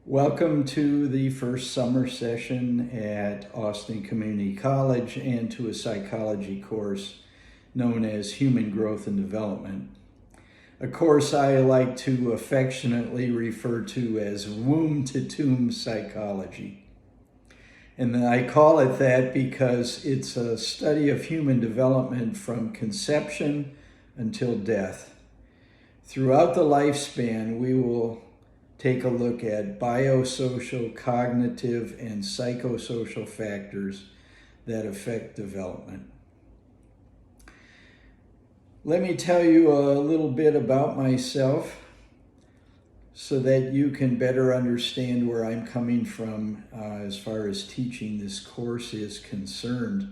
Welcome to the first summer session at Austin Community College and to a psychology course known as Human Growth and Development, a course I like to affectionately refer to as womb to tomb psychology. And I call it that because it's a study of human development from conception until death. Throughout the lifespan, we will take a look at biosocial, cognitive, and psychosocial factors that affect development. Let me tell you a little bit about myself so that you can better understand where I'm coming from as far as teaching this course is concerned.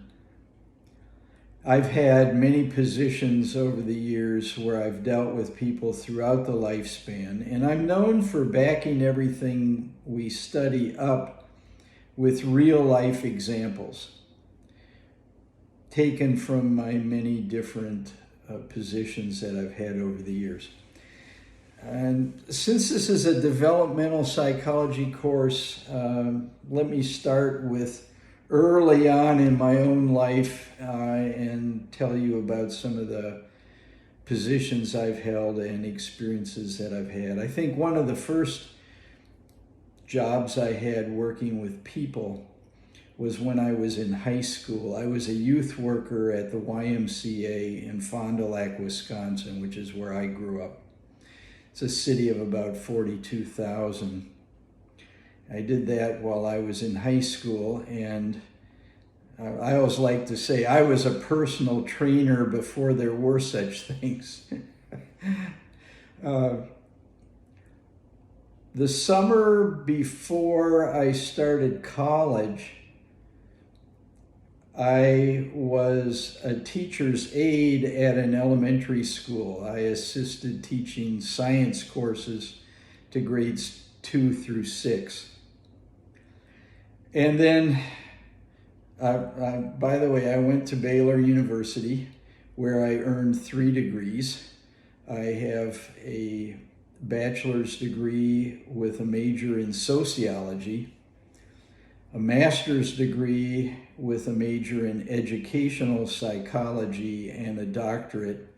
I've had many positions over the years where I've dealt with people throughout the lifespan, and I'm known for backing everything we study up with real life examples taken from my many different positions that I've had over the years. And since this is a developmental psychology course, let me start with early on in my own life and tell you about some of the positions I've held and experiences that I've had. I think one of the first jobs I had working with people was when I was in high school. I was a youth worker at the YMCA in Fond du Lac, Wisconsin, which is where I grew up. It's a city of about 42,000. I did that while I was in high school, and I always like to say I was a personal trainer before there were such things. The summer before I started college, I was a teacher's aide at an elementary school. I assisted teaching science courses to grades 2 through 6. And then, by the way, I went to Baylor University where I earned 3 degrees. I have a bachelor's degree with a major in sociology, a master's degree with a major in educational psychology, and a doctorate.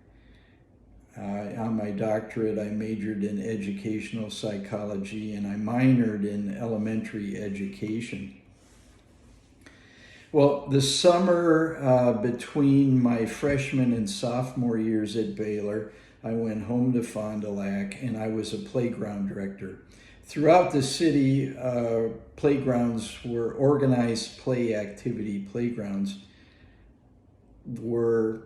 On my doctorate, I majored in educational psychology and I minored in elementary education. Well, the summer between my freshman and sophomore years at Baylor, I went home to Fond du Lac and I was a playground director. Throughout the city, playgrounds were organized play activity. Playgrounds were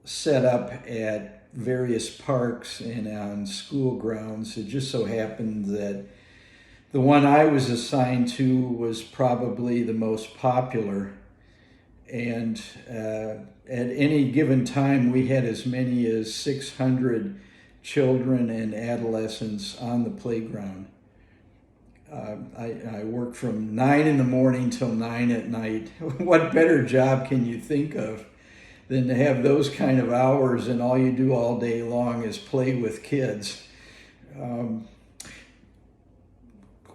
set up at various parks and on school grounds. It just so happened that the one I was assigned to was probably the most popular. And at any given time, we had as many as 600 children and adolescents on the playground. I worked from 9 in the morning till 9 at night. What better job can you think of than to have those kind of hours and all you do all day long is play with kids?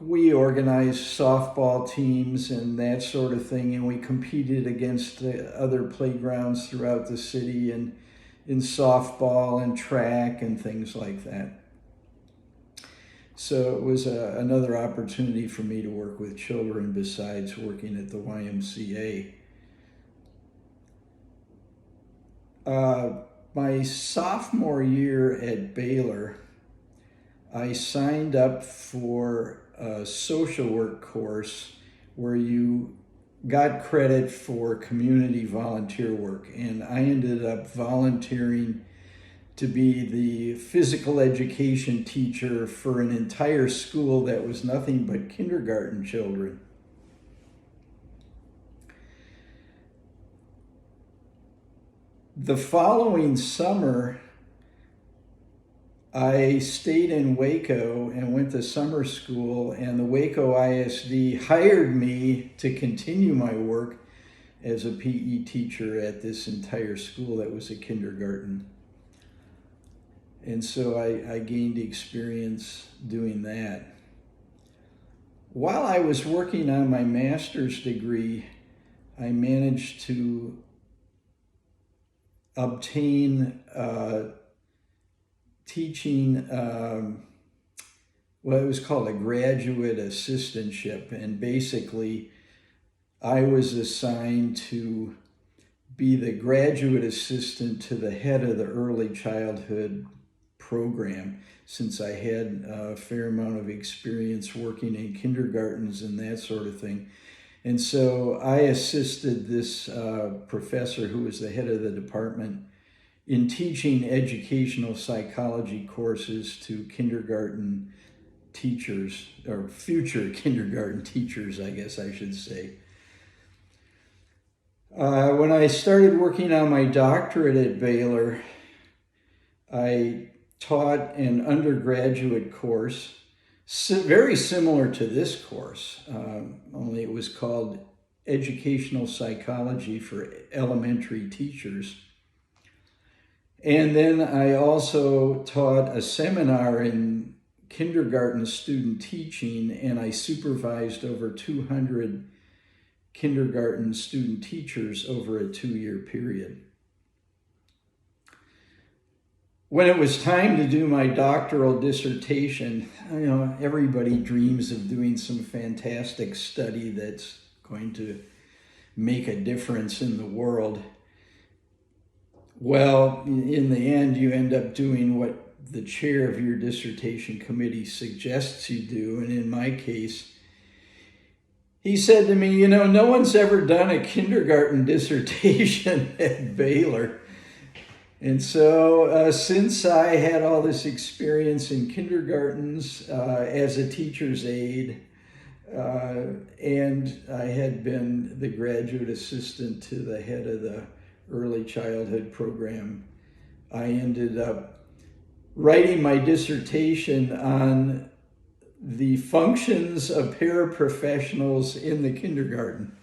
We organized softball teams and that sort of thing, and we competed against other playgrounds throughout the city and in softball and track and things like that. So it was another opportunity for me to work with children besides working at the YMCA. My sophomore year at Baylor, I signed up for a social work course where you got credit for community volunteer work. And I ended up volunteering to be the physical education teacher for an entire school that was nothing but kindergarten children. The following summer, I stayed in Waco and went to summer school, and the Waco ISD hired me to continue my work as a PE teacher at this entire school that was a kindergarten. And so I gained experience doing that. While I was working on my master's degree, I managed to obtain teaching, what it was called a graduate assistantship. And basically, I was assigned to be the graduate assistant to the head of the early childhood program, since I had a fair amount of experience working in kindergartens and that sort of thing. And so I assisted this professor who was the head of the department in teaching educational psychology courses to kindergarten teachers, or future kindergarten teachers, I guess I should say. When I started working on my doctorate at Baylor, I taught an undergraduate course very similar to this course, only it was called Educational Psychology for Elementary Teachers. And then I also taught a seminar in kindergarten student teaching, and I supervised over 200 kindergarten student teachers over a 2-year period. When it was time to do my doctoral dissertation, everybody dreams of doing some fantastic study that's going to make a difference in the world. Well, in the end, you end up doing what the chair of your dissertation committee suggests you do. And in my case, he said to me, no one's ever done a kindergarten dissertation at Baylor. And so since I had all this experience in kindergartens as a teacher's aide, and I had been the graduate assistant to the head of the early childhood program, I ended up writing my dissertation on the functions of paraprofessionals in the kindergarten.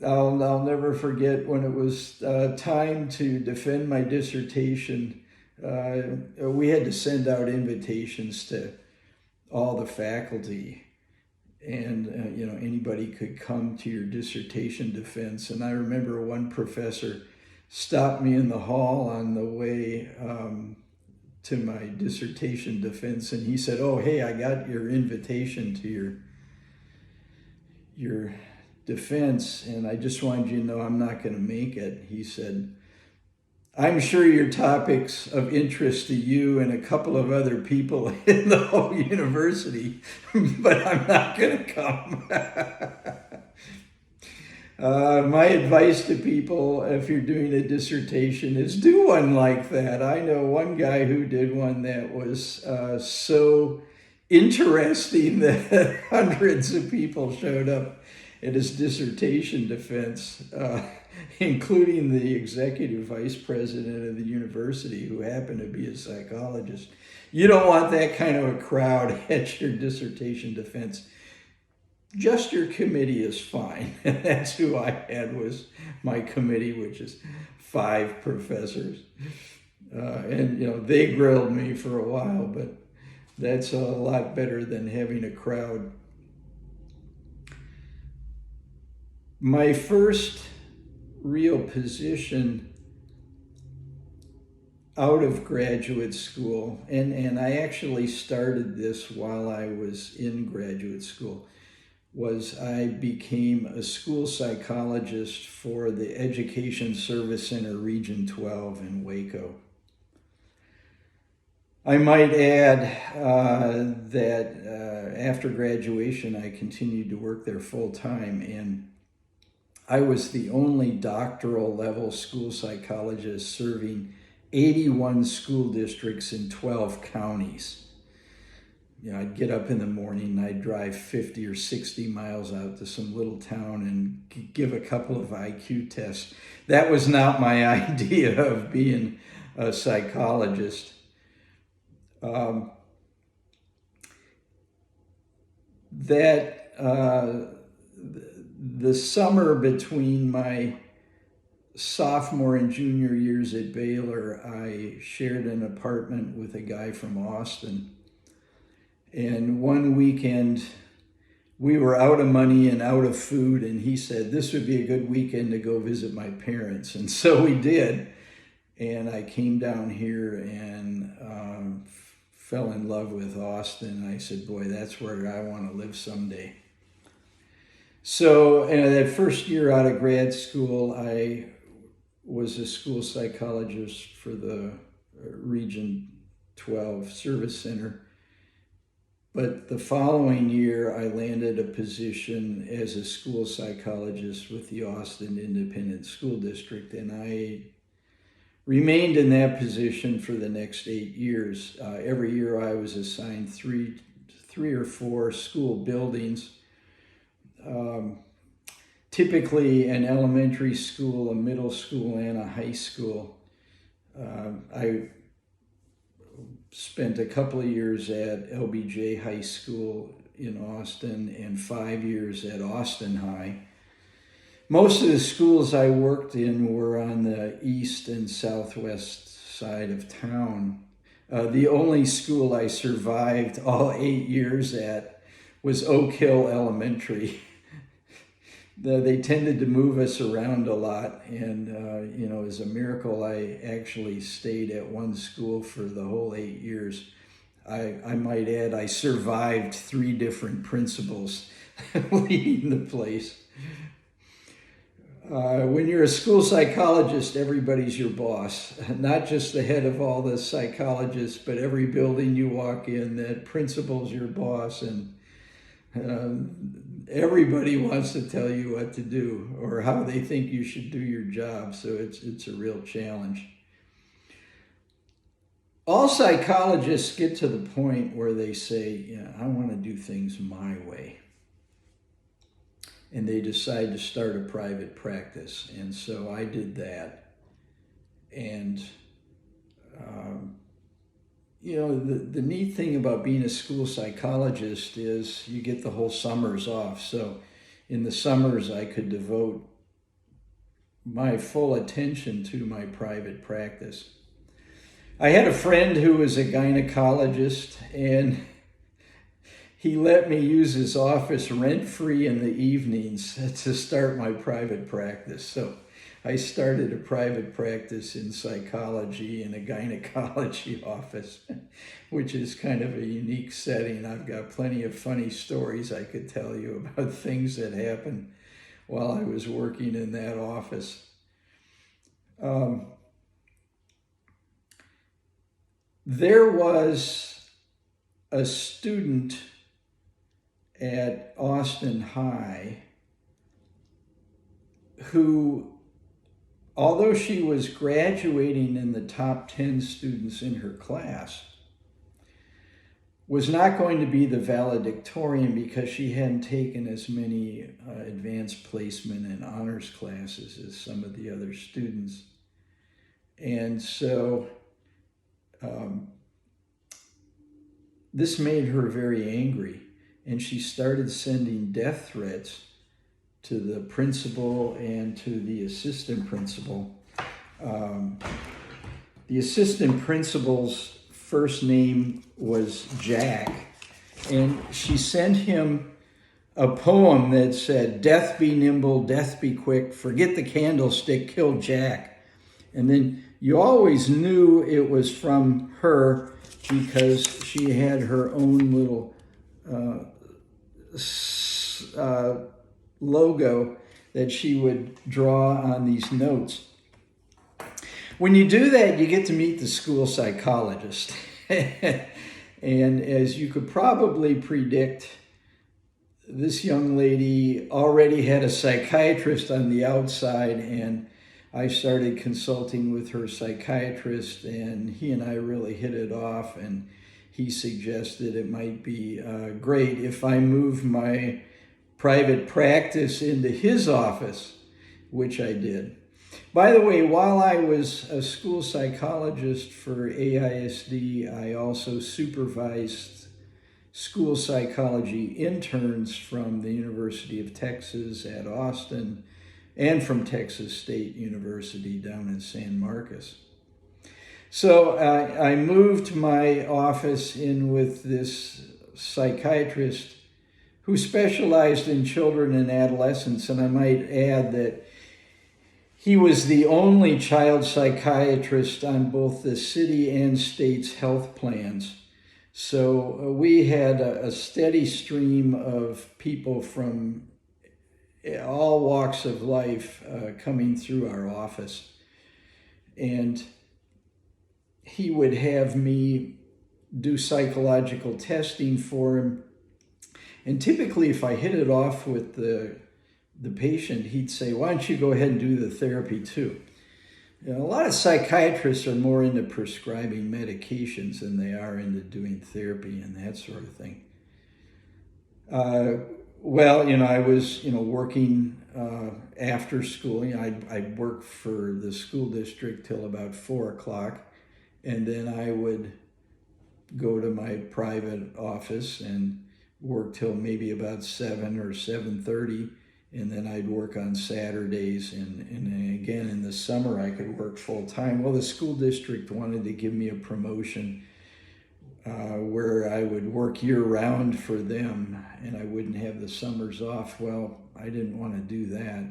I'll never forget when it was time to defend my dissertation. We had to send out invitations to all the faculty, and anybody could come to your dissertation defense. And I remember one professor stopped me in the hall on the way to my dissertation defense, and he said, "Oh, hey, I got your invitation to your defense, and I just wanted you to know I'm not going to make it." He said, "I'm sure your topic's of interest to you and a couple of other people in the whole university, but I'm not going to come." My advice to people, if you're doing a dissertation, is do one like that. I know one guy who did one that was so interesting that hundreds of people showed up at his dissertation defense, including the executive vice president of the university, who happened to be a psychologist. You don't want that kind of a crowd at your dissertation defense. Just your committee is fine. And that's who I had, was my committee, which is 5 professors. And they grilled me for a while, but that's a lot better than having a crowd. My first real position out of graduate school, and I actually started this while I was in graduate school, was I became a school psychologist for the Education Service Center Region 12 in Waco. I might add that after graduation, I continued to work there full time, and I was the only doctoral level school psychologist serving 81 school districts in 12 counties. I'd get up in the morning and I'd drive 50 or 60 miles out to some little town and give a couple of IQ tests. That was not my idea of being a psychologist. The summer between my sophomore and junior years at Baylor, I shared an apartment with a guy from Austin. And one weekend, we were out of money and out of food, and he said, this would be a good weekend to go visit my parents. And so we did. And I came down here and fell in love with Austin. I said, boy, that's where I want to live someday. So that first year out of grad school, I was a school psychologist for the Region 12 Service Center. But the following year, I landed a position as a school psychologist with the Austin Independent School District, and I remained in that position for the next 8 years. Every year I was assigned three or four school buildings, typically an elementary school, a middle school, and a high school. I spent a couple of years at LBJ High School in Austin and 5 years at Austin High. Most of the schools I worked in were on the east and southwest side of town. The only school I survived all 8 years at was Oak Hill Elementary. They tended to move us around a lot, and it was a miracle I actually stayed at one school for the whole 8 years. I might add, I survived 3 different principals leading the place. When you're a school psychologist, everybody's your boss. Not just the head of all the psychologists, but every building you walk in, that principal's your boss, and everybody wants to tell you what to do or how they think you should do your job. So it's a real challenge. All psychologists get to the point where they say, I want to do things my way. And they decide to start a private practice. And so I did that. And, the neat thing about being a school psychologist is you get the whole summers off. So in the summers, I could devote my full attention to my private practice. I had a friend who was a gynecologist, and he let me use his office rent-free in the evenings to start my private practice. So I started a private practice in psychology in a gynecology office, which is kind of a unique setting. I've got plenty of funny stories I could tell you about things that happened while I was working in that office. There was a student at Austin High who, although she was graduating in the top 10 students in her class, was not going to be the valedictorian because she hadn't taken as many advanced placement and honors classes as some of the other students. And so this made her very angry, and she started sending death threats to the principal and to the assistant principal. The assistant principal's first name was Jack, and she sent him a poem that said, "Death be nimble, death be quick, forget the candlestick, kill Jack." And then you always knew it was from her because she had her own little logo that she would draw on these notes. When you do that, you get to meet the school psychologist. And as you could probably predict, this young lady already had a psychiatrist on the outside, and I started consulting with her psychiatrist, and he and I really hit it off, and he suggested it might be great if I moved my private practice into his office, which I did. By the way, while I was a school psychologist for AISD, I also supervised school psychology interns from the University of Texas at Austin, and from Texas State University down in San Marcos. So I moved my office in with this psychiatrist who specialized in children and adolescents, and I might add that he was the only child psychiatrist on both the city and state's health plans. So we had a steady stream of people from all walks of life coming through our office. And he would have me do psychological testing for him. And typically, if I hit it off with the patient, he'd say, why don't you go ahead and do the therapy too? You know, a lot of psychiatrists are more into prescribing medications than they are into doing therapy and that sort of thing. Well, you know, I was, working after school. I'd work for the school district till about 4 o'clock. And then I would go to my private office and work till maybe about 7 or 7:30. And then I'd work on Saturdays. And again, in the summer, I could work full time. Well, the school district wanted to give me a promotion where I would work year round for them and I wouldn't have the summers off. Well, I didn't want to do that.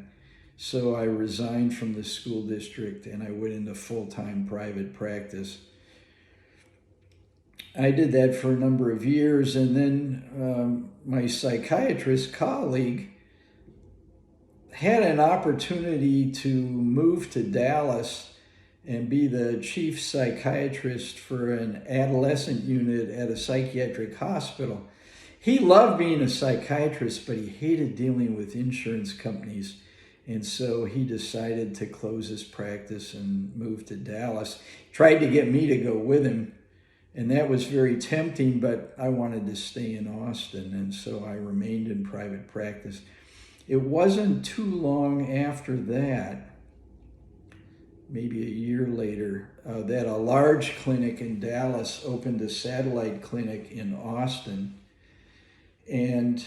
So I resigned from the school district and I went into full-time private practice. I did that for a number of years, and then my psychiatrist colleague had an opportunity to move to Dallas and be the chief psychiatrist for an adolescent unit at a psychiatric hospital. He loved being a psychiatrist, but he hated dealing with insurance companies. And so he decided to close his practice and move to Dallas. Tried to get me to go with him, and that was very tempting, but I wanted to stay in Austin, and so I remained in private practice. It wasn't too long after that, maybe a year later, that a large clinic in Dallas opened a satellite clinic in Austin. And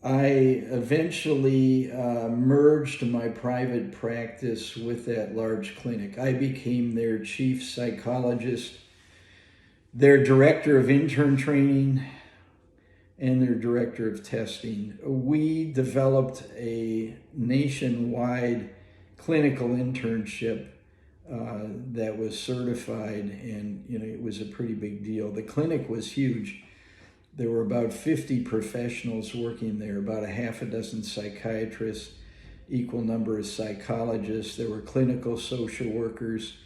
I eventually merged my private practice with that large clinic. I became their chief psychologist, their director of intern training, and their director of testing. We developed a nationwide clinical internship that was certified, and it was a pretty big deal. The clinic was huge. There were about 50 professionals working there, about a half a dozen psychiatrists, equal number of psychologists. There were clinical social workers,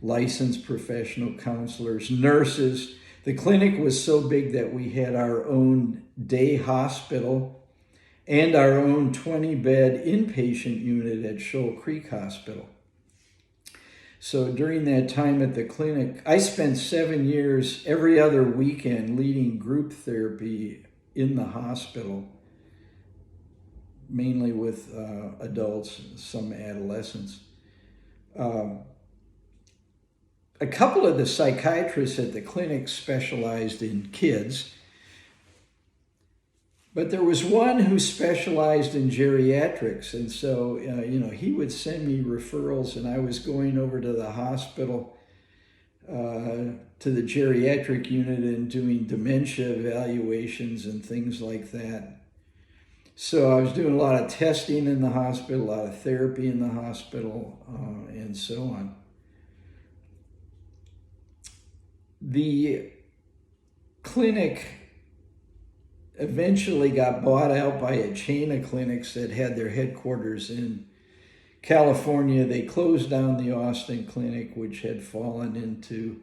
licensed professional counselors, nurses. The clinic was so big that we had our own day hospital and our own 20-bed inpatient unit at Shoal Creek Hospital. So during that time at the clinic, I spent 7 years every other weekend leading group therapy in the hospital, mainly with adults, some adolescents. A couple of the psychiatrists at the clinic specialized in kids, but there was one who specialized in geriatrics, and so he would send me referrals, and I was going over to the hospital, to the geriatric unit, and doing dementia evaluations and things like that. So I was doing a lot of testing in the hospital, a lot of therapy in the hospital, and so on. The clinic eventually got bought out by a chain of clinics that had their headquarters in California. They closed down the Austin clinic, which had fallen into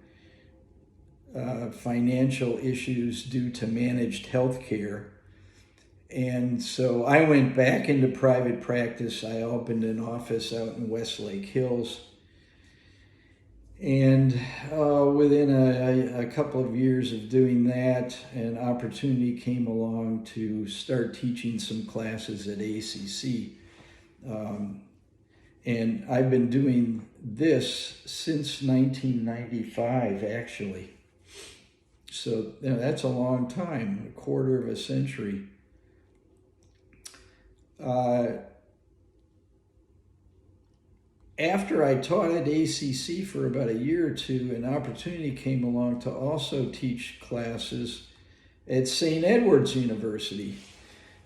financial issues due to managed health care. And so I went back into private practice. I opened an office out in Westlake Hills. And within a couple of years of doing that, an opportunity came along to start teaching some classes at ACC. And I've been doing this since 1995, actually. So that's a long time, a quarter of a century. after I taught at ACC for about a year or two, an opportunity came along to also teach classes at St. Edward's University.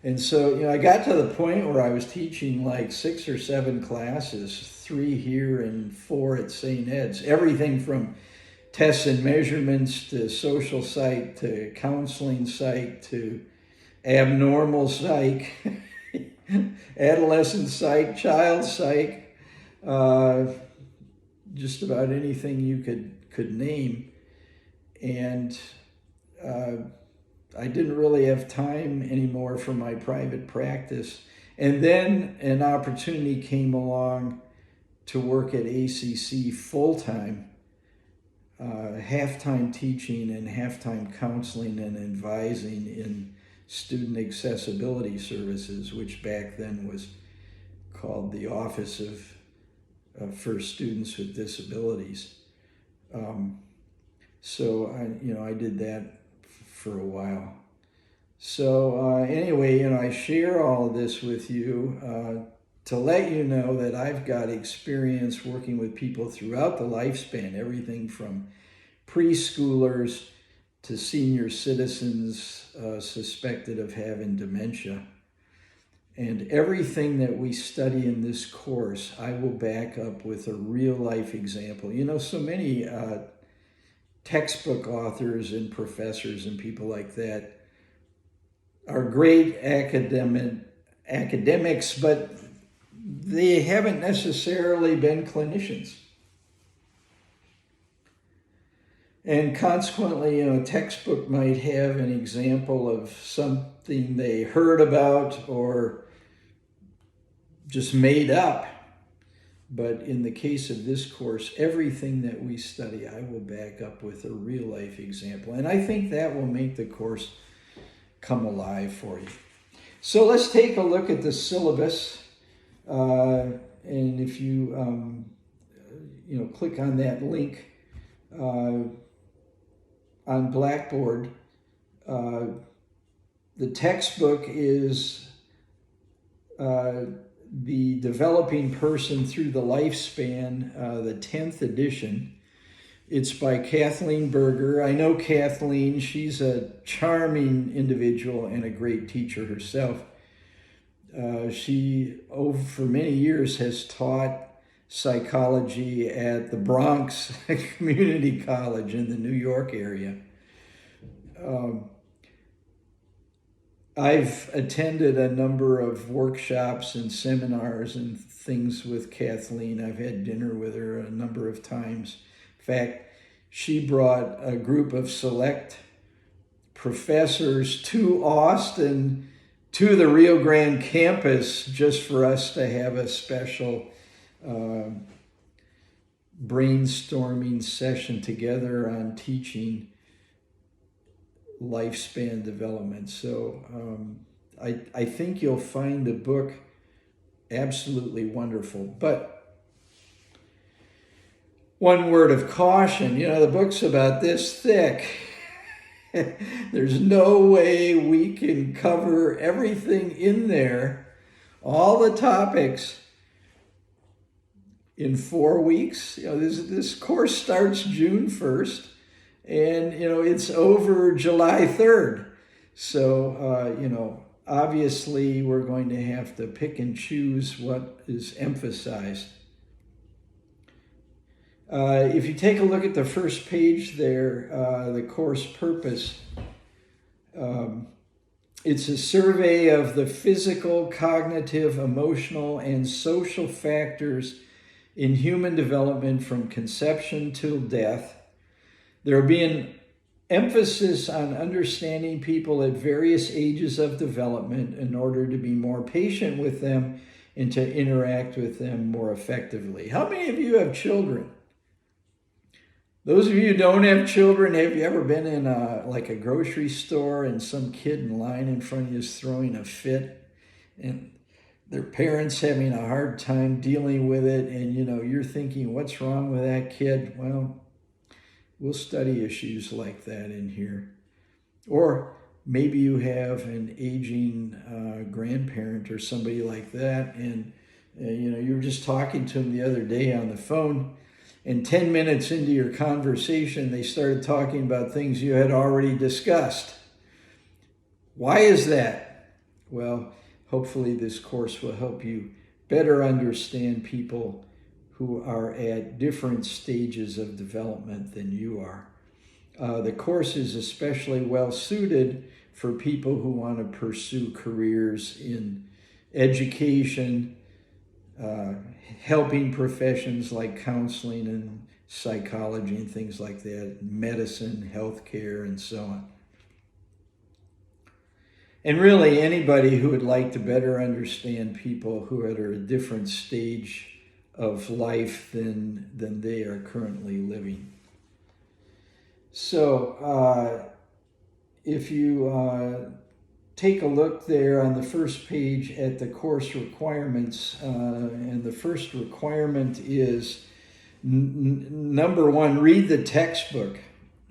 And so, I got to the point where I was teaching like 6 or 7 classes, 3 here and 4 at St. Ed's. Everything from tests and measurements to social psych to counseling psych to abnormal psych, adolescent psych, child psych, just about anything you could name. And I didn't really have time anymore for my private practice. And then an opportunity came along to work at ACC full-time, half-time teaching and half-time counseling and advising in student accessibility services, which back then was called the Office for Students with Disabilities. So I did that for a while. So anyway, I share all this with you to let you know that I've got experience working with people throughout the lifespan, everything from preschoolers to senior citizens suspected of having dementia. And everything that we study in this course, I will back up with a real life example. So many textbook authors and professors and people like that are great academics, but they haven't necessarily been clinicians. And consequently, a textbook might have an example of something they heard about or just made up. But in the case of this course, everything that we study, I will back up with a real life example. And I think that will make the course come alive for you. So let's take a look at the syllabus. And if you, click on that link on Blackboard, the textbook is The Developing Person Through the Lifespan, the 10th edition. It's by Kathleen Berger. I know Kathleen. She's a charming individual and a great teacher herself. She, for many years, has taught psychology at the Bronx Community College in the New York area. I've attended a number of workshops and seminars and things with Kathleen. I've had dinner with her a number of times. In fact, she brought a group of select professors to Austin, to the Rio Grande campus, just for us to have a special brainstorming session together on teaching lifespan development. So I think you'll find the book absolutely wonderful. But one word of caution, the book's about this thick. There's no way we can cover everything in there, all the topics, in 4 weeks. This course starts June 1st. And, it's over July 3rd. So, obviously we're going to have to pick and choose what is emphasized. If you take a look at the first page there, the course purpose, it's a survey of the physical, cognitive, emotional, and social factors in human development from conception till death. There will be an emphasis on understanding people at various ages of development in order to be more patient with them and to interact with them more effectively. How many of you have children? Those of you who don't have children, have you ever been in a grocery store and some kid in line in front of you is throwing a fit and their parents having a hard time dealing with it, and you're thinking, what's wrong with that kid? Well, we'll study issues like that in here. Or maybe you have an aging grandparent or somebody like that, and You were just talking to them the other day on the phone, and 10 minutes into your conversation, they started talking about things you had already discussed. Why is that? Well, hopefully this course will help you better understand people who are at different stages of development than you are. The course is especially well suited for people who want to pursue careers in education, helping professions like counseling and psychology and things like that, medicine, healthcare, and so on. And really anybody who would like to better understand people who are at a different stage of life than they are currently living. So if you take a look there on the first page at the course requirements, and the first requirement is number one, read the textbook.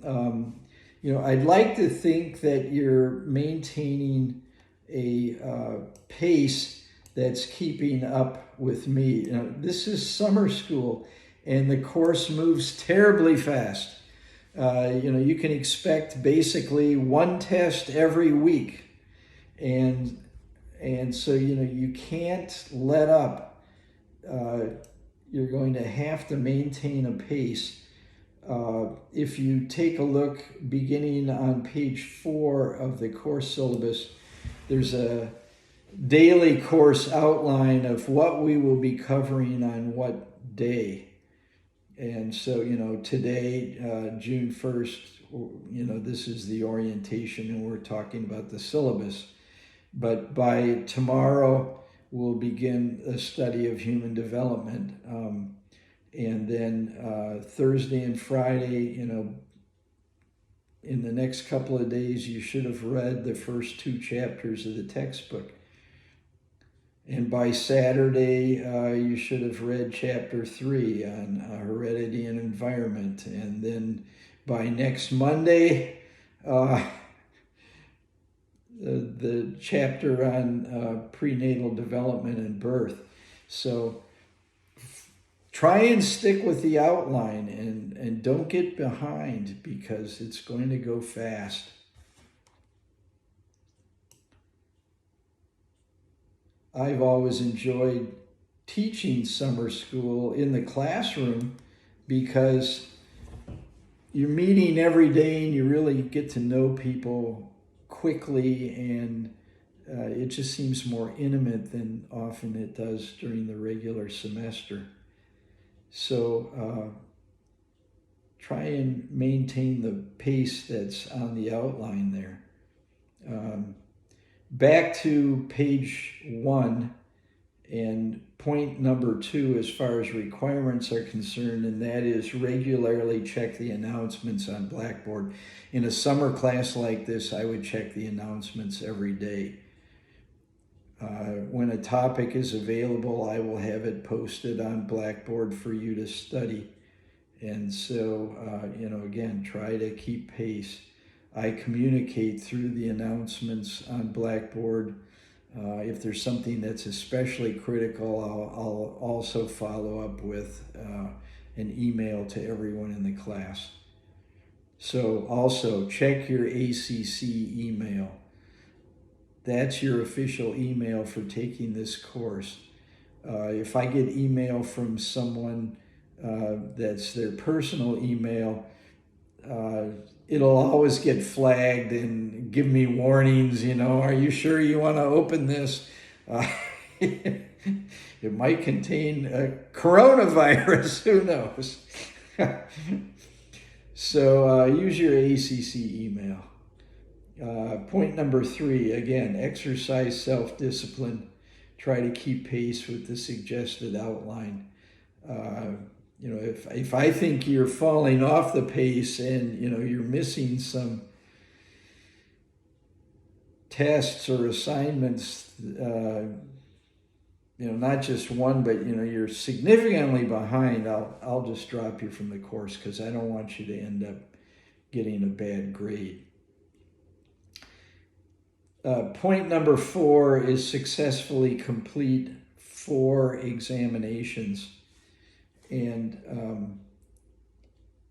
I'd like to think that you're maintaining a pace that's keeping up with me. This is summer school, and the course moves terribly fast. You can expect basically one test every week, and so you can't let up. You're going to have to maintain a pace. If you take a look beginning on page 4 of the course syllabus, there's a daily course outline of what we will be covering on what day. And so, today, June 1st, this is the orientation and we're talking about the syllabus. But by tomorrow, we'll begin a study of human development. And then Thursday and Friday, in the next couple of days, you should have read the first 2 chapters of the textbook. And by Saturday, you should have read chapter 3 on heredity and environment. And then by next Monday, the chapter on prenatal development and birth. So try and stick with the outline and don't get behind, because it's going to go fast. I've always enjoyed teaching summer school in the classroom because you're meeting every day and you really get to know people quickly, and it just seems more intimate than often it does during the regular semester. So try and maintain the pace that's on the outline there. Back to page 1 and point number 2 as far as requirements are concerned, and that is regularly check the announcements on Blackboard. In a summer class like this, I would check the announcements every day. When a topic is available, I will have it posted on Blackboard for you to study. And so, again, try to keep pace. I communicate through the announcements on Blackboard. If there's something that's especially critical, I'll also follow up with an email to everyone in the class. So also check your ACC email. That's your official email for taking this course. If I get email from someone that's their personal email, it'll always get flagged and give me warnings, are you sure you want to open this? It might contain a coronavirus, who knows? So use your ACC email. Point number 3, again, exercise self-discipline. Try to keep pace with the suggested outline. If I think you're falling off the pace and, you're missing some tests or assignments, not just one, but, you're significantly behind, I'll just drop you from the course because I don't want you to end up getting a bad grade. Point number 4 is successfully complete 4 examinations. And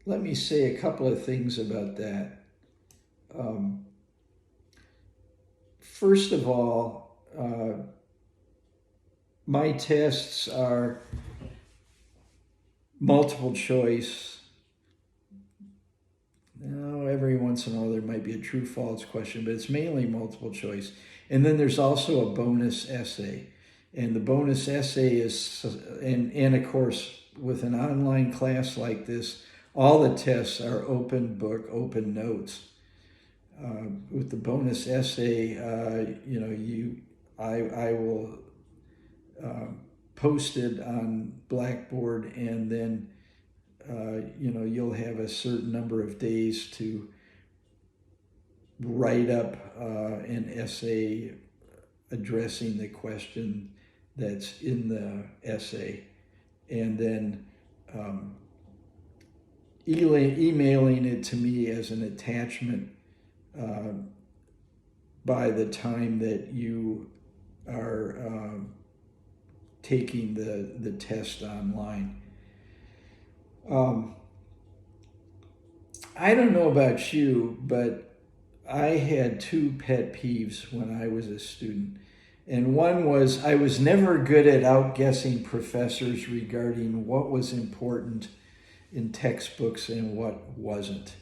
let me say a couple of things about that. First of all, my tests are multiple choice. Now, every once in a while there might be a true-false question, but it's mainly multiple choice. And then there's also a bonus essay. And the bonus essay is, and of course, with an online class like this, all the tests are open book, open notes. With the bonus essay, I will post it on Blackboard, and then you'll have a certain number of days to write up an essay addressing the question that's in the essay, and then emailing it to me as an attachment by the time that you are taking the test online. I don't know about you, but I had 2 pet peeves when I was a student. And one was I was never good at outguessing professors regarding what was important in textbooks and what wasn't.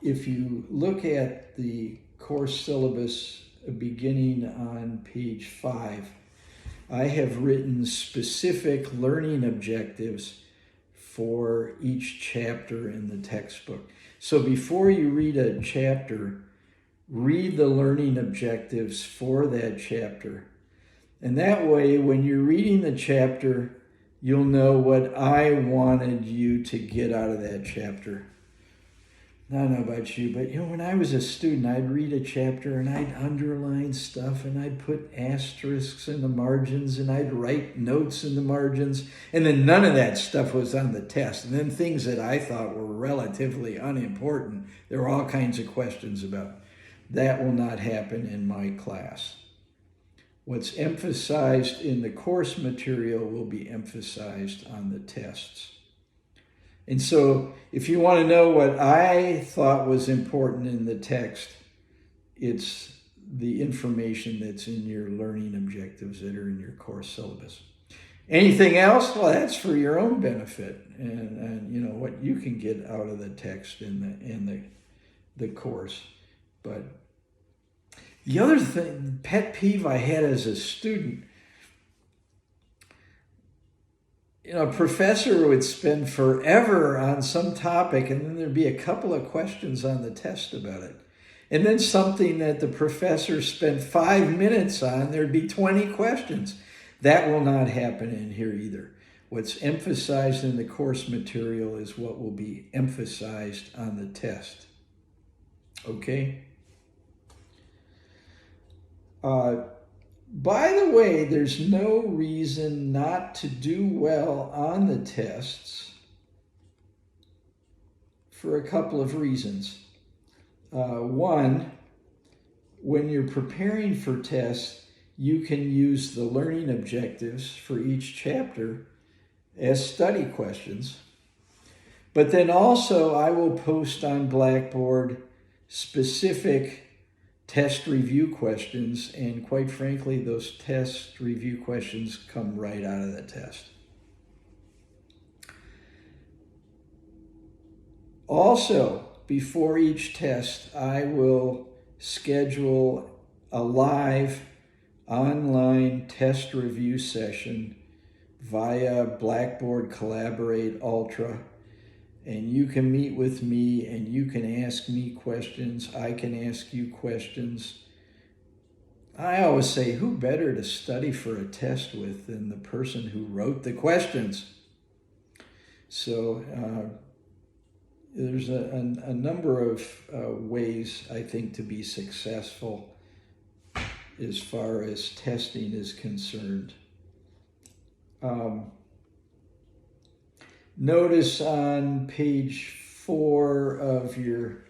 If you look at the course syllabus beginning on page 5, I have written specific learning objectives for each chapter in the textbook. So before you read a chapter, read the learning objectives for that chapter. And that way, when you're reading the chapter, you'll know what I wanted you to get out of that chapter. I don't know about you, but when I was a student, I'd read a chapter and I'd underline stuff and I'd put asterisks in the margins and I'd write notes in the margins, and then none of that stuff was on the test. And then things that I thought were relatively unimportant, there were all kinds of questions about. That will not happen in my class. What's emphasized in the course material will be emphasized on the tests. And so if you want to know what I thought was important in the text, it's the information that's in your learning objectives that are in your course syllabus. Anything else? Well, that's for your own benefit and what you can get out of the text in the course. But the other thing, pet peeve I had as a student, a professor would spend forever on some topic, and then there'd be a couple of questions on the test about it. And then something that the professor spent 5 minutes on, there'd be 20 questions. That will not happen in here either. What's emphasized in the course material is what will be emphasized on the test. Okay? By the way, there's no reason not to do well on the tests for a couple of reasons. One, when you're preparing for tests, you can use the learning objectives for each chapter as study questions. But then also I will post on Blackboard specific test review questions, and quite frankly, those test review questions come right out of the test. Also, before each test, I will schedule a live online test review session via Blackboard Collaborate Ultra. And you can meet with me and you can ask me questions. I can ask you questions. I always say, who better to study for a test with than the person who wrote the questions? So there's a number of ways, I think, to be successful as far as testing is concerned. Notice on page 4 of your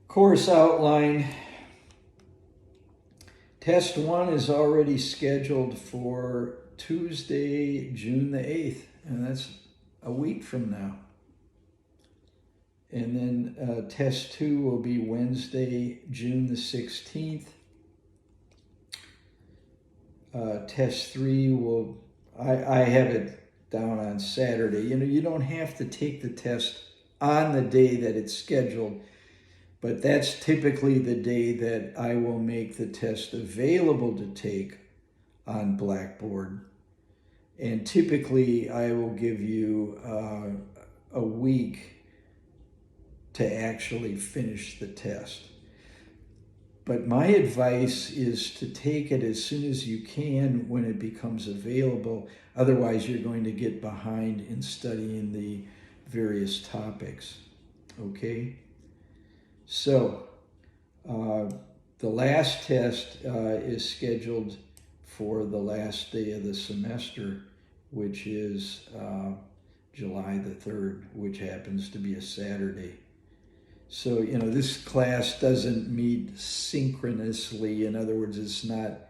course outline, Test 1 is already scheduled for Tuesday, June the 8th, and that's a week from now. And then test 2 will be Wednesday, June the 16th. Test 3 will, I have it down on Saturday. You know, you don't have to take the test on the day that it's scheduled, but that's typically the day that I will make the test available to take on Blackboard. And typically I will give you a week to actually finish the test. But my advice is to take it as soon as you can when it becomes available. Otherwise, you're going to get behind in studying the various topics. Okay? So, the last test is scheduled for the last day of the semester, which is July the 3rd, which happens to be a Saturday. So, you know, this class doesn't meet synchronously. In other words, it's not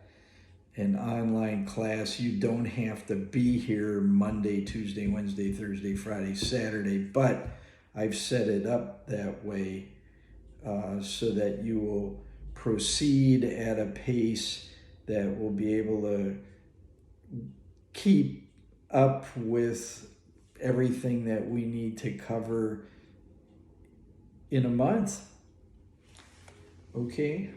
an online class. You don't have to be here Monday, Tuesday, Wednesday, Thursday, Friday, Saturday, but I've set it up that way so that you will proceed at a pace that will be able to keep up with everything that we need to cover in a month. Okay.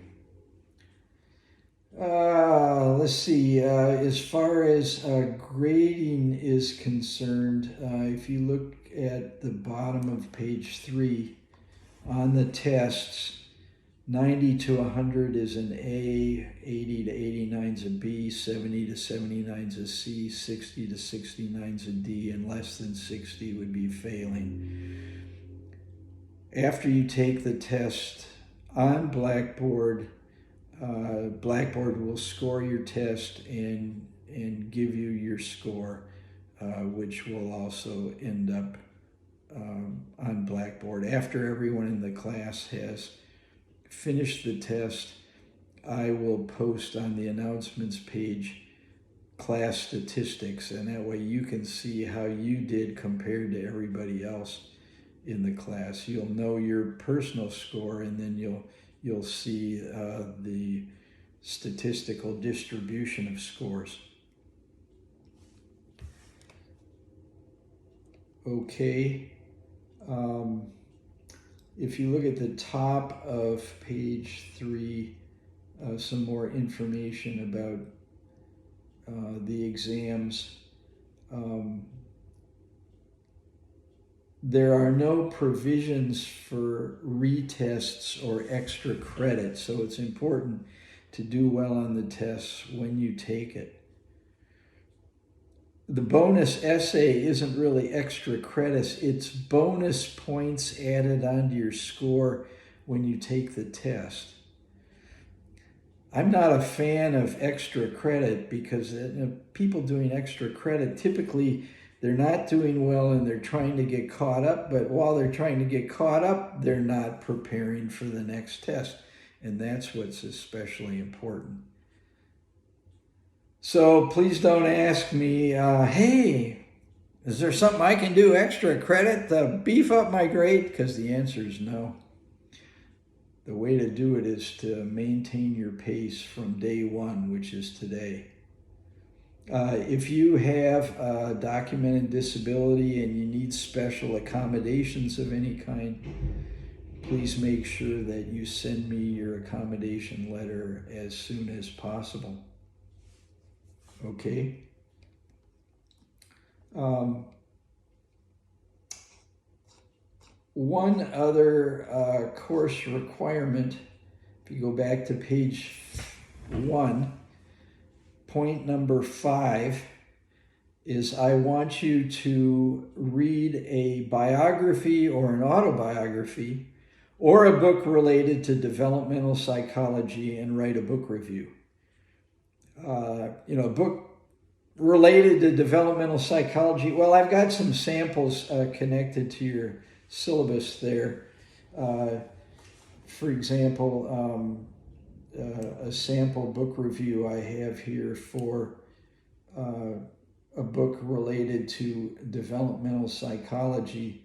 Let's see. As far as grading is concerned, if you look at the bottom of page 3 on the tests, 90 to 100 is an A, 80 to 89 is a B, 70 to 79 is a C, 60 to 69 is a D, and less than 60 would be failing. After you take the test on Blackboard, Blackboard will score your test and give you your score, which will also end up on Blackboard. After everyone in the class has finished the test, I will post on the announcements page class statistics, and that way you can see how you did compared to everybody else in the class. You'll know your personal score, and then you'll see the statistical distribution of scores. Okay. If you look at the top of page 3, some more information about the exams. There are no provisions for retests or extra credit, so it's important to do well on the tests when you take it. The bonus essay isn't really extra credits, it's bonus points added onto your score when you take the test. I'm not a fan of extra credit because people doing extra credit, typically they're not doing well and they're trying to get caught up, but while they're trying to get caught up, they're not preparing for the next test. And that's what's especially important. So please don't ask me, hey, is there something I can do extra credit to beef up my grade? Because the answer is no. The way to do it is to maintain your pace from day one, which is today. If you have a documented disability and you need special accommodations of any kind, please make sure that you send me your accommodation letter as soon as possible. Okay? One other course requirement, if you go back to page 1, point number 5 is I want you to read a biography or an autobiography or a book related to developmental psychology and write a book review. A book related to developmental psychology, well, I've got some samples connected to your syllabus there. For example, a sample book review I have here for a book related to developmental psychology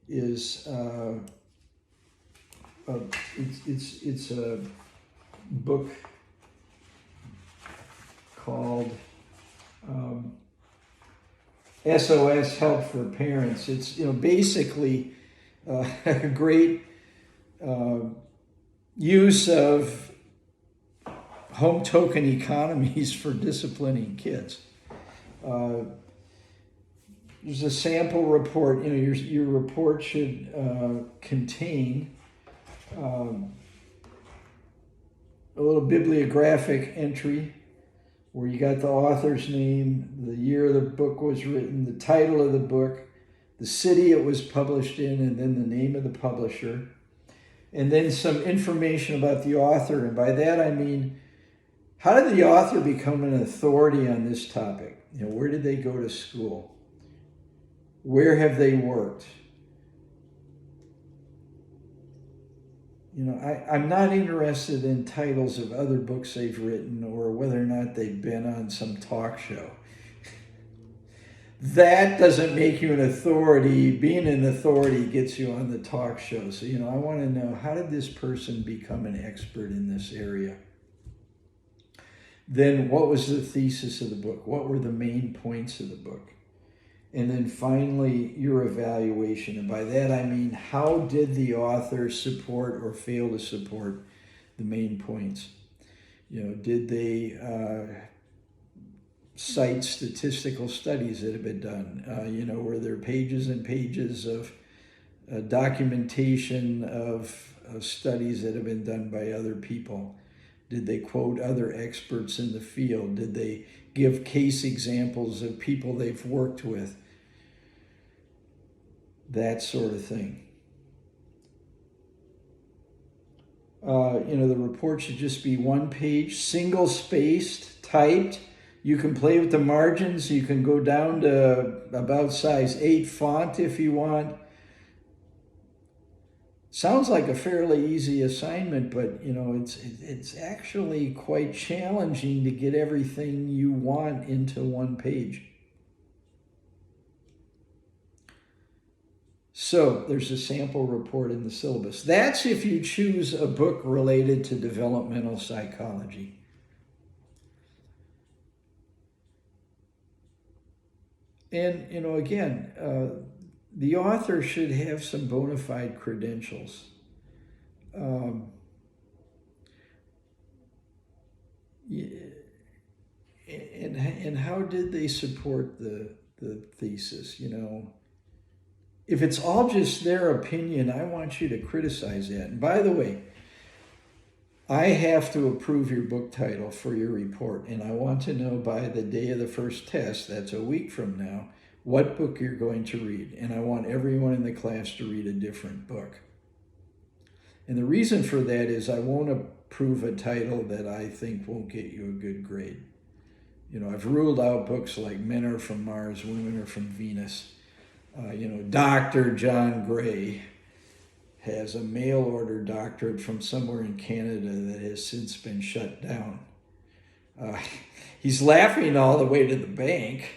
is it's a book called SOS Help for Parents. It's basically a great use of home token economies for disciplining kids. There's a sample report. Your report should contain a little bibliographic entry where you got the author's name, the year the book was written, the title of the book, the city it was published in, and then the name of the publisher, and then some information about the author. And by that I mean, how did the author become an authority on this topic? Where did they go to school? Where have they worked? I'm not interested in titles of other books they've written or whether or not they've been on some talk show. That doesn't make you an authority. Being an authority gets you on the talk show. So, I want to know, how did this person become an expert in this area? Then what was the thesis of the book? What were the main points of the book? And then finally, your evaluation. And by that I mean, how did the author support or fail to support the main points? Did they cite statistical studies that have been done? Were there pages and pages of documentation of studies that have been done by other people? Did they quote other experts in the field? Did they give case examples of people they've worked with? That sort of thing. The report should just be one page, single spaced, typed. You can play with the margins. You can go down to about size 8 font if you want. Sounds like a fairly easy assignment, but it's actually quite challenging to get everything you want into one page. So there's a sample report in the syllabus. That's if you choose a book related to developmental psychology. And, again, the author should have some bona fide credentials. And how did they support the thesis, If it's all just their opinion, I want you to criticize that. And by the way, I have to approve your book title for your report, and I want to know by the day of the first test, that's a week from now, what book you're going to read. And I want everyone in the class to read a different book. And the reason for that is I won't approve a title that I think won't get you a good grade. I've ruled out books like Men Are From Mars, Women Are From Venus. Dr. John Gray has a mail-order doctorate from somewhere in Canada that has since been shut down. He's laughing all the way to the bank,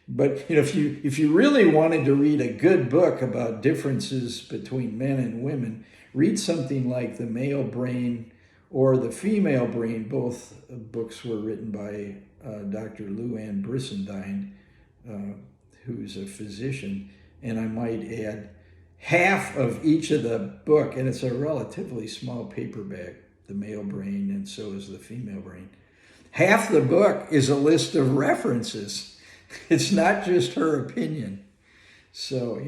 but if you really wanted to read a good book about differences between men and women, read something like The Male Brain or The Female Brain. Both books were written by Dr. Lou Ann Brisendine, who's a physician. And I might add, half of each of the book, and it's a relatively small paperback, The Male Brain, and so is The Female Brain. Half the book is a list of references. It's not just her opinion. So,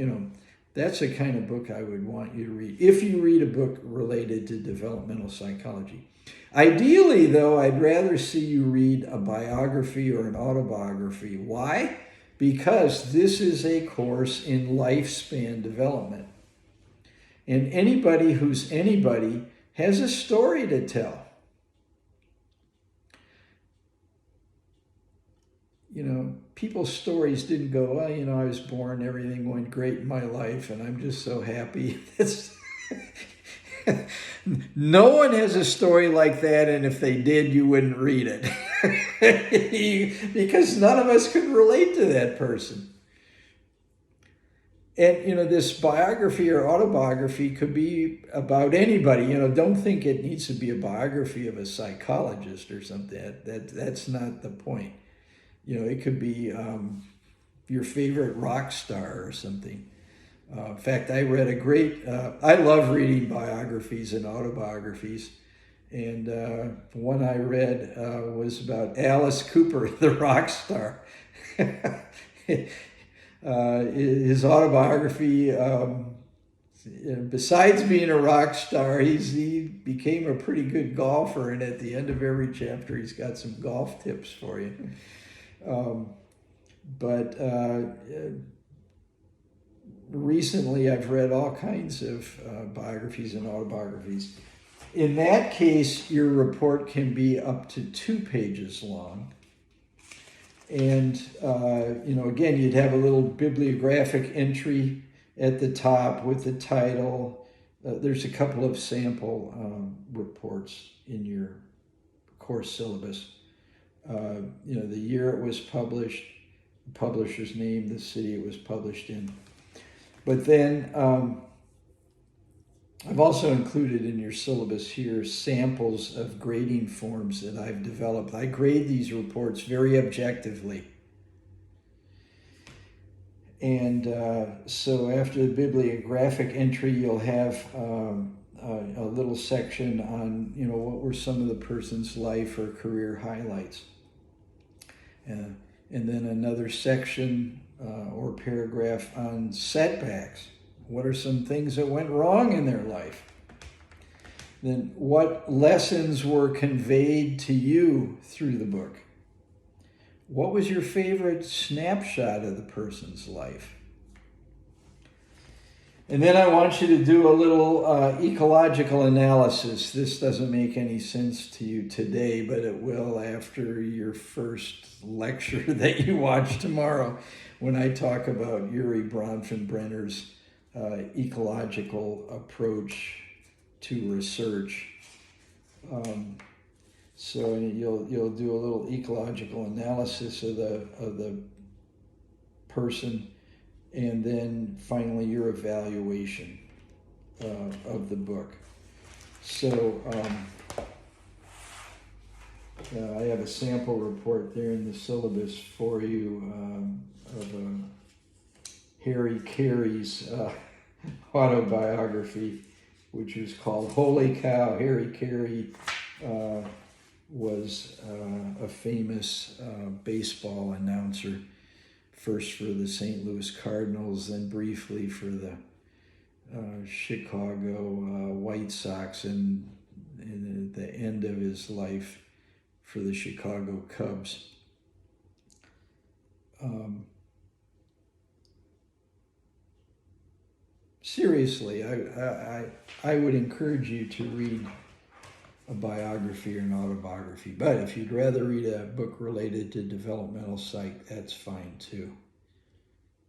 that's the kind of book I would want you to read if you read a book related to developmental psychology. Ideally, though, I'd rather see you read a biography or an autobiography. Why? Because this is a course in lifespan development. And anybody who's anybody has a story to tell. People's stories didn't go, I was born, everything went great in my life, and I'm just so happy. No one has a story like that, and if they did, you wouldn't read it. Because none of us could relate to that person. And, this biography or autobiography could be about anybody. Don't think it needs to be a biography of a psychologist or something. That's not the point. It could be your favorite rock star or something. In fact, I read I love reading biographies and autobiographies. And one I read was about Alice Cooper, the rock star. His autobiography, besides being a rock star, he became a pretty good golfer. And at the end of every chapter, he's got some golf tips for you. But recently, I've read all kinds of biographies and autobiographies. In that case, your report can be up to 2 pages long. And, again, you'd have a little bibliographic entry at the top with the title. There's a couple of sample reports in your course syllabus. The year it was published, the publisher's name, the city it was published in. But then I've also included in your syllabus here samples of grading forms that I've developed. I grade these reports very objectively. And so after the bibliographic entry, you'll have a little section on, what were some of the person's life or career highlights. And then another section or paragraph on setbacks. What are some things that went wrong in their life? Then what lessons were conveyed to you through the book? What was your favorite snapshot of the person's life? And then I want you to do a little ecological analysis. This doesn't make any sense to you today, but it will after your first lecture that you watch tomorrow when I talk about Urie Bronfenbrenner's ecological approach to research. So you'll do a little ecological analysis of the person, and then finally your evaluation of the book. So I have a sample report there in the syllabus for you of Harry Carey's autobiography, which was called Holy Cow. Harry Carey was a famous baseball announcer, first for the St. Louis Cardinals, then briefly for the Chicago White Sox, and at the end of his life for the Chicago Cubs. Seriously, I would encourage you to read a biography or an autobiography. But if you'd rather read a book related to developmental psych, that's fine too.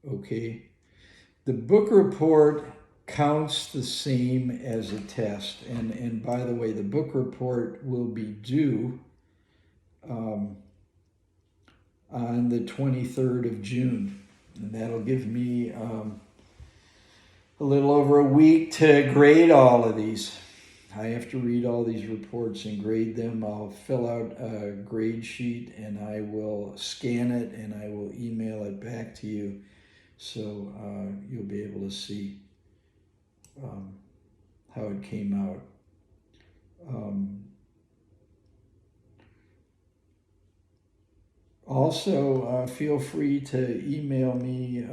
Okay? The book report counts the same as a test. And by the way, the book report will be due on the 23rd of June. And that'll give me a little over a week to grade all of these. I have to read all these reports and grade them. I'll fill out a grade sheet and I will scan it and I will email it back to you, so you'll be able to see how it came out. Also, feel free to email me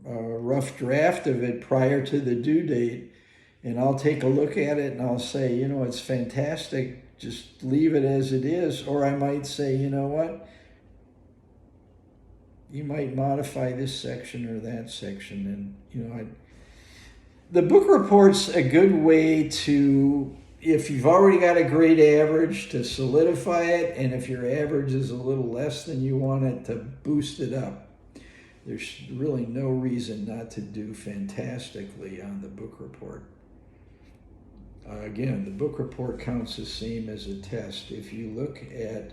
a rough draft of it prior to the due date, and I'll take a look at it and I'll say, it's fantastic, just leave it as it is. Or I might say, you know what, you might modify this section or that section. And, the book report's a good way to, if you've already got a great average, to solidify it, and if your average is a little less than you want it, to boost it up. There's really no reason not to do fantastically on the book report. Again, the book report counts the same as a test. If you look at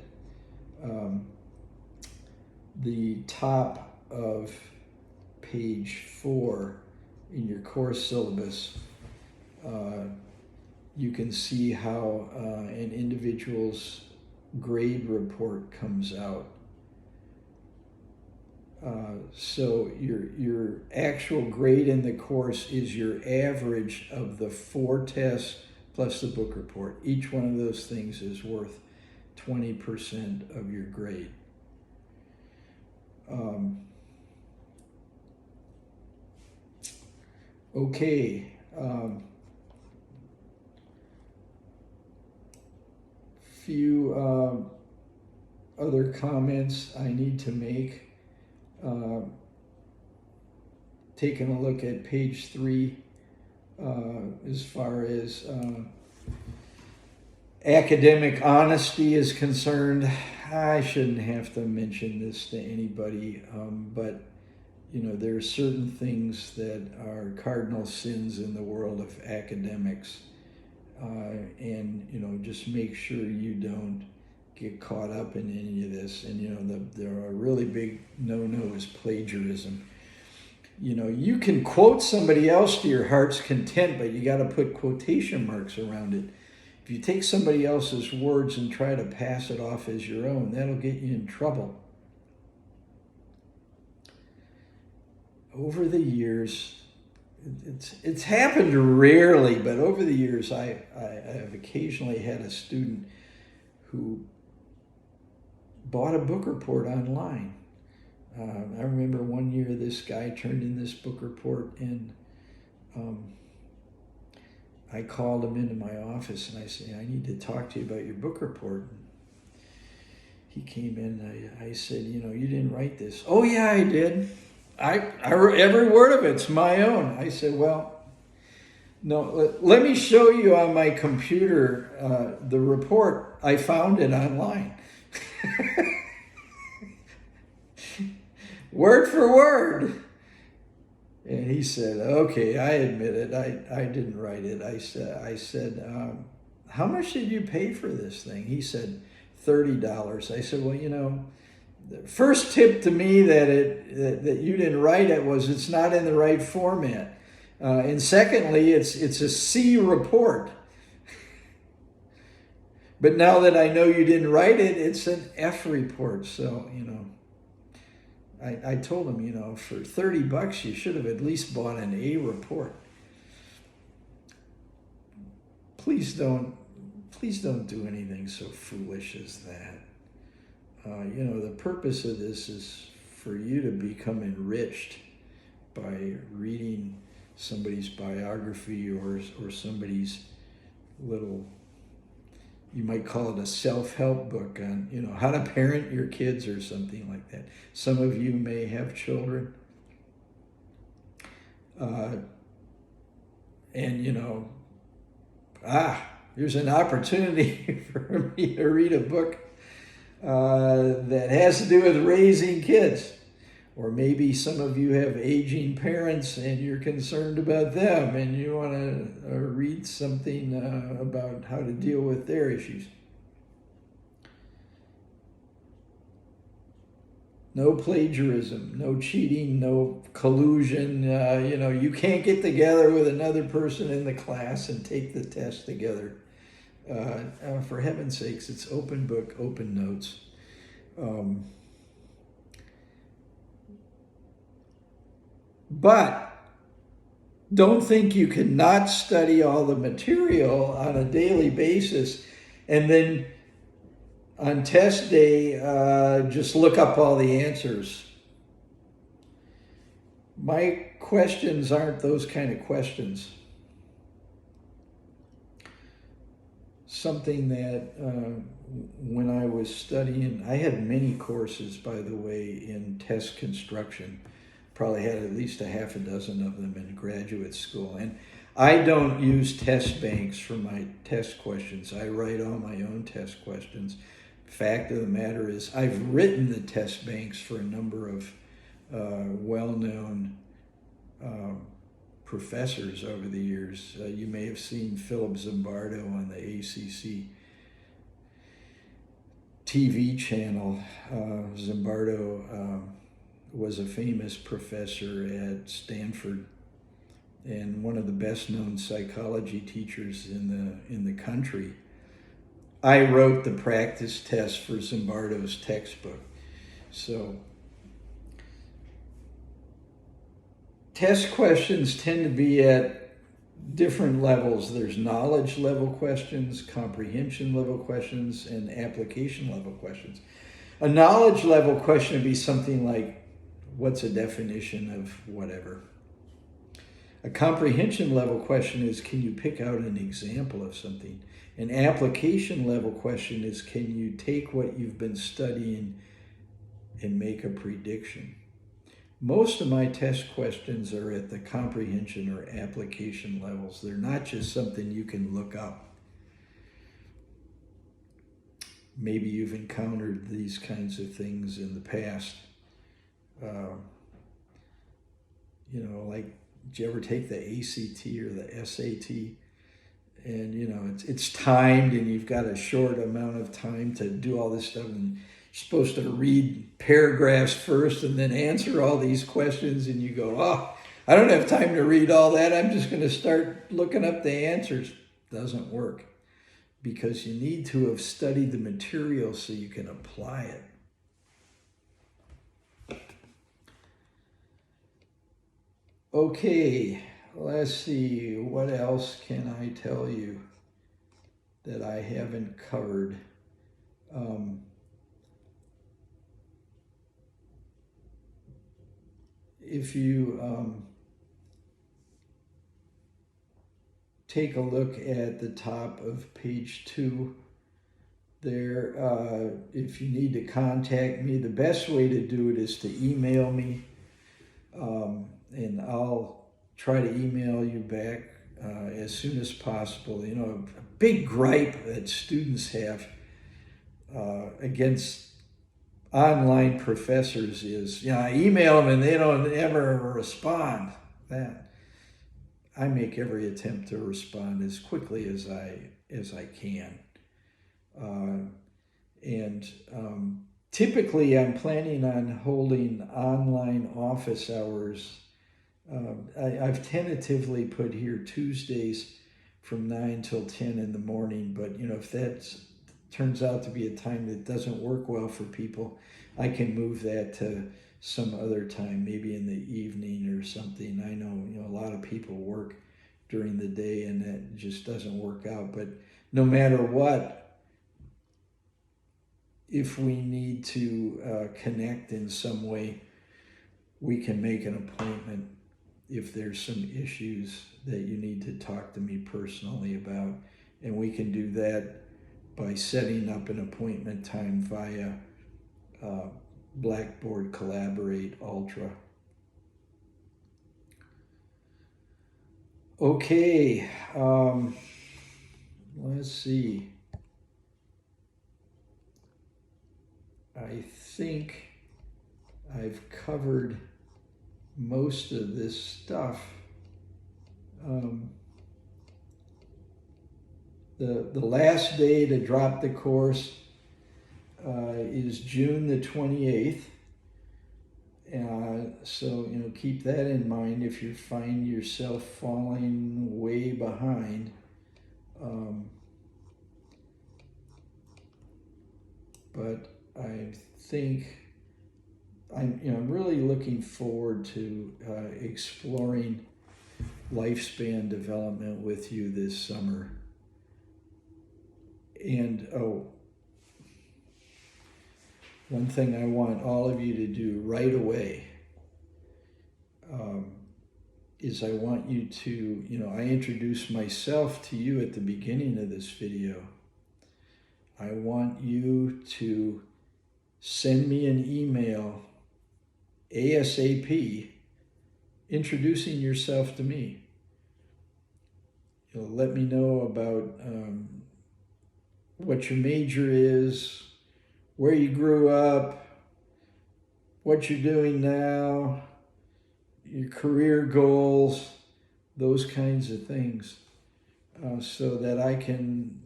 the top of page 4 in your course syllabus, you can see how an individual's grade report comes out. So your actual grade in the course is your average of the 4 tests plus the book report. Each one of those things is worth 20% of your grade. Okay. Few other comments I need to make. Taking a look at page 3, as far as academic honesty is concerned, I shouldn't have to mention this to anybody, but you know, there are certain things that are cardinal sins in the world of academics, and you know, just make sure you don't get caught up in any of this. And you know, there are really big no-no is plagiarism. You know, you can quote somebody else to your heart's content, but you got to put quotation marks around it. If you take somebody else's words and try to pass it off as your own, that'll get you in trouble. Over the years, it's happened rarely, but over the years, I have occasionally had a student who bought a book report online. I remember one year this guy turned in this book report, and I called him into my office and I said, I need to talk to you about your book report. He came in, I said, you know, you didn't write this. Oh yeah, I did. I wrote every word of it's my own. I said, well, no, let me show you on my computer the report. I found it online. Word for word. And he said, okay, I admit it. I didn't write it. I said, how much did you pay for this thing? He said, $30. I said, well, you know, the first tip to me that you didn't write it was it's not in the right format. And secondly, it's a C report. But now that I know you didn't write it, it's an F report. So, you know, I told him, you know, for $30, you should have at least bought an A report. Please don't do anything so foolish as that. You know, the purpose of this is for you to become enriched by reading somebody's biography or somebody's little, you might call it a self-help book on, you know, how to parent your kids or something like that. Some of you may have children. And, you know, here's an opportunity for me to read a book that has to do with raising kids. Or maybe some of you have aging parents and you're concerned about them and you want to read something about how to deal with their issues. No plagiarism, no cheating, no collusion. You know, you can't get together with another person in the class and take the test together. For heaven's sakes, it's open book, open notes. But don't think you cannot study all the material on a daily basis and then on test day just look up all the answers. My questions aren't those kind of questions. Something that when I was studying, I had many courses, by the way, in test construction. Probably had at least a half a dozen of them in graduate school. And I don't use test banks for my test questions. I write all my own test questions. Fact of the matter is, I've written the test banks for a number of well-known professors over the years. You may have seen Philip Zimbardo on the ACC TV channel. Zimbardo was a famous professor at Stanford and one of the best-known psychology teachers in the country. I wrote the practice test for Zimbardo's textbook. So test questions tend to be at different levels. There's knowledge level questions, comprehension level questions, and application level questions. A knowledge level question would be something like, what's a definition of whatever? A comprehension level question is, can you pick out an example of something? An application level question is, can you take what you've been studying and make a prediction? Most of my test questions are at the comprehension or application levels. They're not just something you can look up. Maybe you've encountered these kinds of things in the past. Like, did you ever take the ACT or the SAT? And, it's timed and you've got a short amount of time to do all this stuff. And you're supposed to read paragraphs first and then answer all these questions. And you go, oh, I don't have time to read all that. I'm just going to start looking up the answers. Doesn't work, because you need to have studied the material so you can apply it. Okay, let's see, what else can I tell you that I haven't covered? If you take a look at the top of page 2 there, if you need to contact me, the best way to do it is to email me. And I'll try to email you back as soon as possible. A big gripe that students have against online professors is, I email them and they don't ever respond. I make every attempt to respond as quickly as I can. Typically I'm planning on holding online office hours. I've tentatively put here Tuesdays from 9 till 10 in the morning, but if that turns out to be a time that doesn't work well for people, I can move that to some other time, maybe in the evening or something. I know, a lot of people work during the day and that just doesn't work out, but no matter what, if we need to connect in some way, we can make an appointment if there's some issues that you need to talk to me personally about. And we can do that by setting up an appointment time via Blackboard Collaborate Ultra. Okay, let's see. I think I've covered most of this stuff. The last day to drop the course is June the 28th. So, keep that in mind if you find yourself falling way behind. But I think I'm really looking forward to exploring lifespan development with you this summer. And one thing I want all of you to do right away is I want you to, I introduced myself to you at the beginning of this video. I want you to send me an email ASAP introducing yourself to me. Let me know about what your major is, where you grew up, what you're doing now, your career goals, those kinds of things, so that I can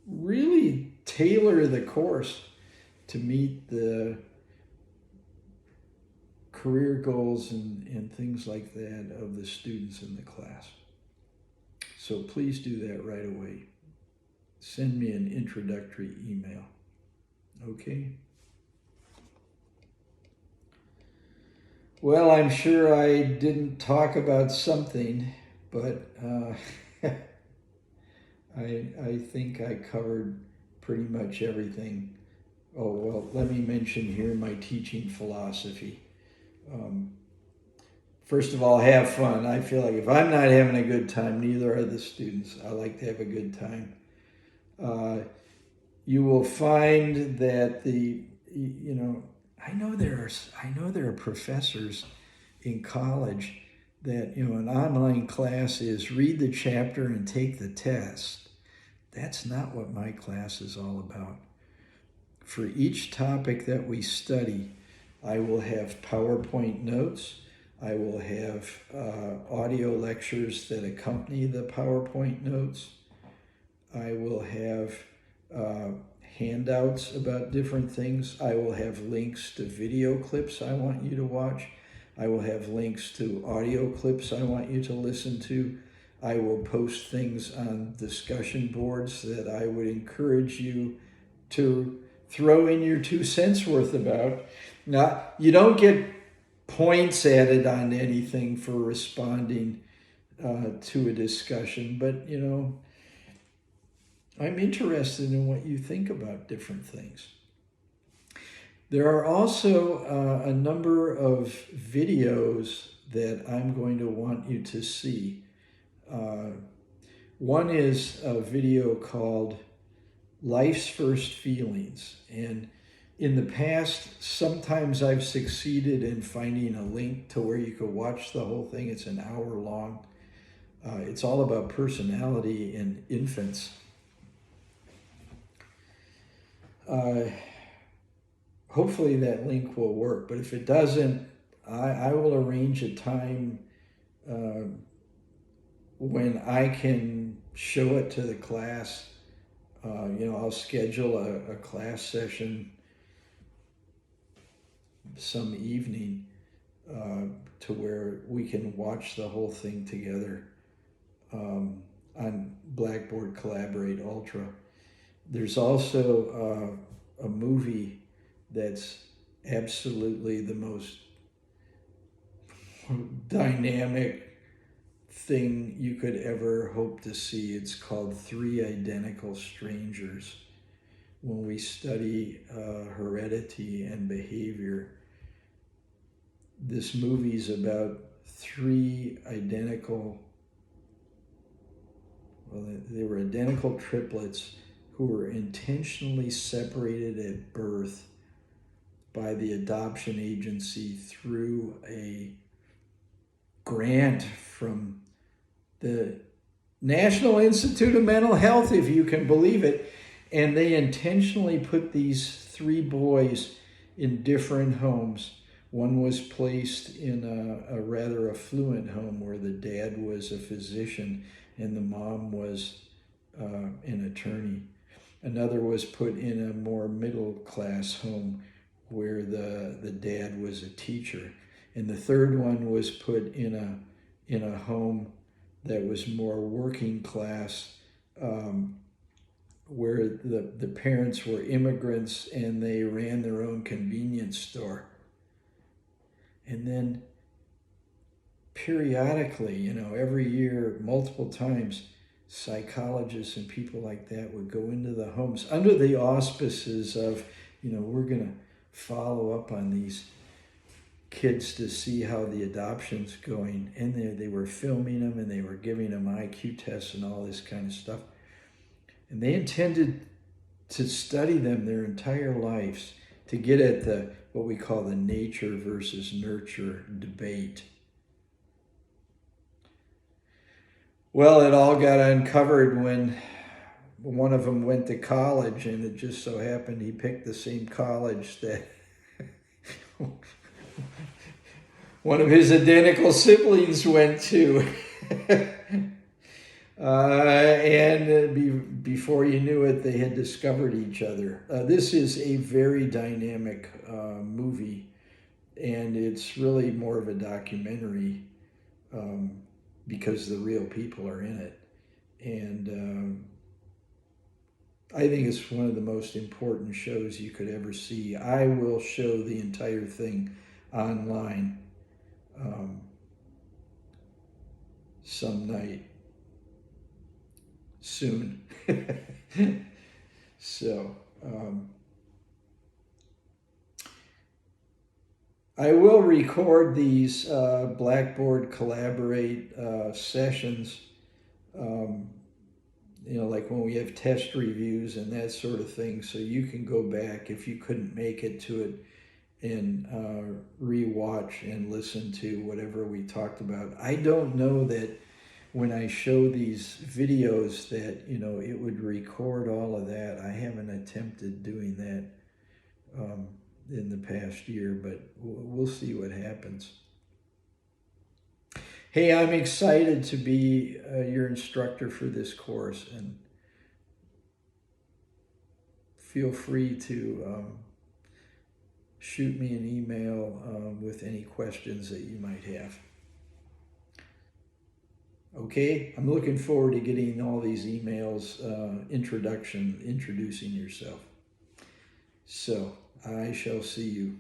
really tailor the course to meet the career goals and things like that of the students in the class. So please do that right away. Send me an introductory email. Okay? Well, I'm sure I didn't talk about something, but I think I covered pretty much everything. Oh, well, let me mention here my teaching philosophy. First of all, have fun. I feel like if I'm not having a good time, neither are the students. I like to have a good time. You will find that I know there are professors in college that, an online class is read the chapter and take the test. That's not what my class is all about. For each topic that we study, I will have PowerPoint notes. I will have audio lectures that accompany the PowerPoint notes. I will have handouts about different things. I will have links to video clips I want you to watch. I will have links to audio clips I want you to listen to. I will post things on discussion boards that I would encourage you to throw in your 2 cents worth about. Now, you don't get points added on anything for responding to a discussion, but I'm interested in what you think about different things. There are also a number of videos that I'm going to want you to see. One is a video called Life's First Feelings. And in the past, sometimes I've succeeded in finding a link to where you could watch the whole thing. It's an hour long. It's all about personality in infants. Hopefully that link will work, but if it doesn't, I will arrange a time when I can show it to the class. I'll schedule a class session some evening to where we can watch the whole thing together on Blackboard Collaborate Ultra. There's also a movie that's absolutely the most dynamic thing you could ever hope to see. It's called Three Identical Strangers. When we study heredity and behavior, this movie's about they were identical triplets who were intentionally separated at birth by the adoption agency through a grant from the National Institute of Mental Health, if you can believe it. And they intentionally put these 3 boys in different homes. One was placed in a rather affluent home where the dad was a physician and the mom was an attorney. Another was put in a more middle-class home where the dad was a teacher. And the third one was put in a home that was more working class, where the parents were immigrants and they ran their own convenience store. And then periodically, every year, multiple times, psychologists and people like that would go into the homes under the auspices of, we're going to follow up on these kids to see how the adoption's going. And they were filming them and they were giving them IQ tests and all this kind of stuff. And they intended to study them their entire lives to get at what we call the nature versus nurture debate. Well, it all got uncovered when one of them went to college, and it just so happened he picked the same college that one of his identical siblings went to. Before you knew it, they had discovered each other. This is a very dynamic movie, and it's really more of a documentary because the real people are in it. And I think it's one of the most important shows you could ever see. I will show the entire thing online some night soon. So I will record these Blackboard Collaborate sessions, like when we have test reviews and that sort of thing, so you can go back if you couldn't make it to it and re-watch and listen to whatever we talked about. I don't know that when I show these videos that, it would record all of that. I haven't attempted doing that in the past year, but we'll see what happens. Hey, I'm excited to be your instructor for this course, and feel free to shoot me an email with any questions that you might have. Okay, I'm looking forward to getting all these emails, introducing yourself. So I shall see you.